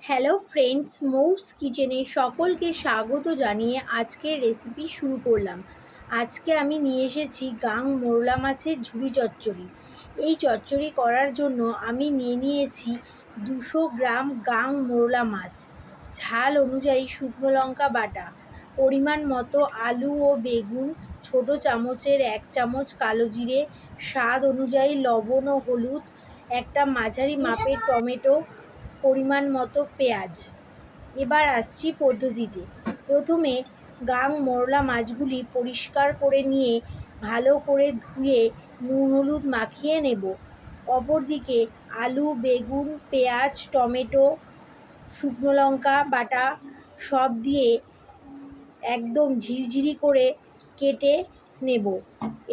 Hello friends, মৌস কিচেনে সকলকে স্বাগত জানিয়ে আজকের রেসিপি শুরু করলাম। আজকে আমি নিয়ে এসেছি গাং মোরলা মাছের ঝুরি চচ্চড়ি। এই চচ্চড়ি করার জন্য আমি নিয়েছি 200 গ্রাম গাং মোরলা মাছ, ঝাল অনুযায়ী শুকনো লঙ্কা বাটা, পরিমাণ মতো আলু ও বেগুন, ছোট চামচের 1 চামচ কালো জিরে, স্বাদ অনুযায়ী লবণ ও হলুদ, একটা মাঝারি মাপের টমেটো, পরিমাণ মতো পেঁয়াজ। এবার আসছি পদ্ধতিতে। প্রথমে গাং মোরলা মাছগুলি পরিষ্কার করে নিয়ে ভালো করে ধুয়ে নুন হলুদ মাখিয়ে নেব। অপরদিকে আলু, বেগুন, পেঁয়াজ, টমেটো, শুকনো লঙ্কা বাটা সব দিয়ে একদম ঝিরঝিরি করে কেটে নেব।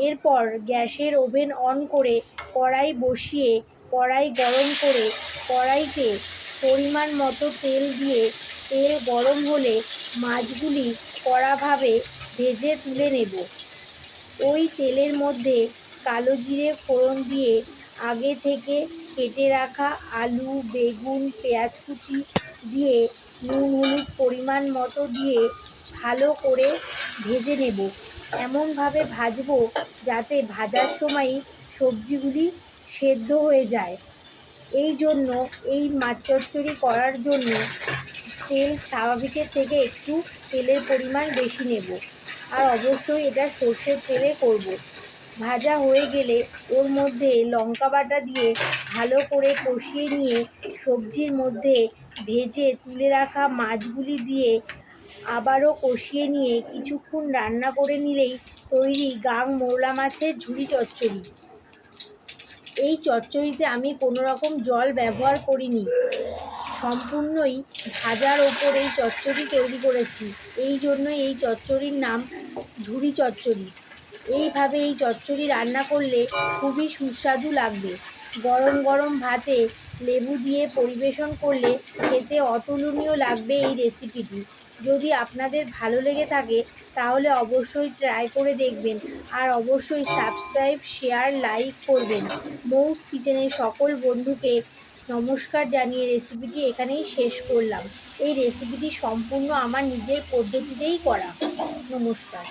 এরপর গ্যাসের ওভেন অন করে কড়াই বসিয়ে কড়াই গরম করে কড়াইতে পরিমাণ মতো তেল দিয়ে তেল গরম হলে মাছগুলি কড়াভাবে ভেজে তুলে নেব। ওই তেলের মধ্যে কালো জিরে ফোড়ন দিয়ে আগে থেকে কেটে রাখা আলু, বেগুন, পেঁয়াজ কুচি দিয়ে নুন হলুদ পরিমাণ মতো দিয়ে ভালো করে ভেজে নেব। এমনভাবে ভাজবো যাতে ভাজার সময়ই সবজিগুলি সেদ্ধ হয়ে যায়। এই জন্য এই মাছ চচ্চড়ি করার জন্য তেল স্বাভাবিকের থেকে একটু তেলের পরিমাণ বেশি নেব, আর অবশ্যই এটা সর্ষের তেলে করব। ভাজা হয়ে গেলে ওর মধ্যে লঙ্কা বাটা দিয়ে ভালো করে কষিয়ে নিয়ে সবজির মধ্যে ভেজে তুলে রাখা মাছগুলি দিয়ে আবারও কষিয়ে নিয়ে কিছুক্ষণ রান্না করে নিলেই তৈরি গাং মোরলা মাছের ঝুরি চচ্চড়ি। এই চচ্চড়িতে আমি কোনো রকম জল ব্যবহার করিনি, সম্পূর্ণই ভাজার ওপর এই চচ্চড়ি তৈরি করেছি। এই জন্যই এই চচ্চড়ির নাম ঝুরি চচ্চড়ি। এইভাবে এই চচ্চড়ি রান্না করলে খুবই সুস্বাদু লাগবে। গরম গরম ভাতে লেবু দিয়ে পরিবেশন করলে খেতে অতুলনীয় লাগবে এই রেসিপিটি। যদি আপনাদের ভালো লেগে থাকে তাহলে অবশ্যই ট্রাই করে দেখবেন, আর অবশ্যই সাবস্ক্রাইব, শেয়ার, লাইক করবেন। মৌস কিচেনের সকল বন্ধুকে নমস্কার জানিয়ে রেসিপিটি এখানেই শেষ করলাম। এই রেসিপিটি সম্পূর্ণ আমার নিজের পদ্ধতিতেই করা। নমস্কার।